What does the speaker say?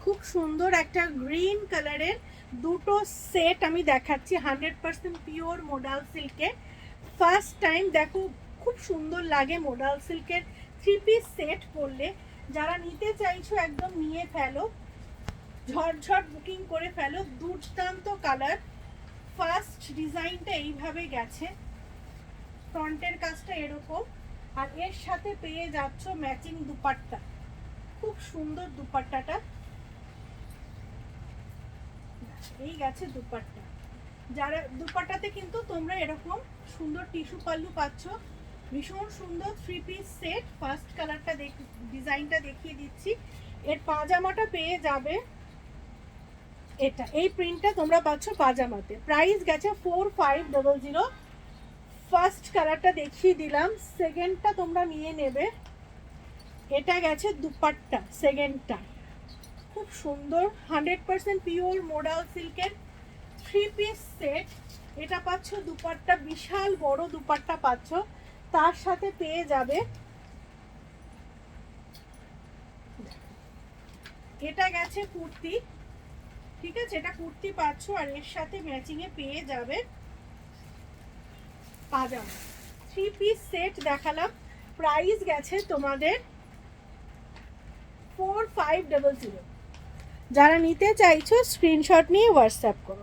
খুব সুন্দর একটা গ্রিন কালারের দুটো সেট আমি দেখাচ্ছি 100% পিওর মোডাল সিল্কের। ফার্স্ট টাইম দেখো, খুব সুন্দর লাগে মোডাল সিল্কের 3 পিস সেট পরলে। যারা নিতে চাইছো একদম নিয়ে ফেলো, ঝটঝট বুকিং করে ফেলো। দুর্দান্ত কালার। ফার্স্ট ডিজাইনটা এইভাবে গেছে, ফ্রন্টের কাজটা এরকম, আর এর সাথে পেয়ে যাচ্ছ ম্যাচিং দুপাট্টা। খুব সুন্দর দুপাট্টাটা, এই গেছে দুপাট্টা। যারা দুপাট্টাতে কিন্তু তোমরা এরকম সুন্দর টিস্যু পাল্লু পাচ্ছ। ভীষণ সুন্দর 3 পিস সেট। ফার্স্ট কালারটা ডিজাইনটা দেখিয়ে দিচ্ছি। এর পাজামাটা পেয়ে যাবে এটা, এই প্রিন্টটা তোমরা পাচ্ছ পাজামাতে। প্রাইস গেছে 4500। ফার্স্ট কালারটা দেখিয়ে দিলাম, সেকেন্ডটা তোমরা নিয়ে নেবে। এটা গেছে দুপাট্টা সেকেন্ডটা, খুব সুন্দর 100% পিওর মোডাল সিল্কের 3 পিস সেট। এটা পাচ্ছ দুপাট্টা, বিশাল বড় দুপাট্টা পাচ্ছ। তার সাথে পেয়ে যাবে এটা গেছে কুর্তি, ঠিক আছে, এটা কুর্তি পাচ্ছ, আর এর সাথে ম্যাচিং এ পেয়ে যাবে পাজামা। 3 পিস সেট দেখালাম। প্রাইস গেছে তোমাদের 4500। যারা নিতে চাইছো স্ক্রিনশট নিয়ে হোয়াটসঅ্যাপ করো।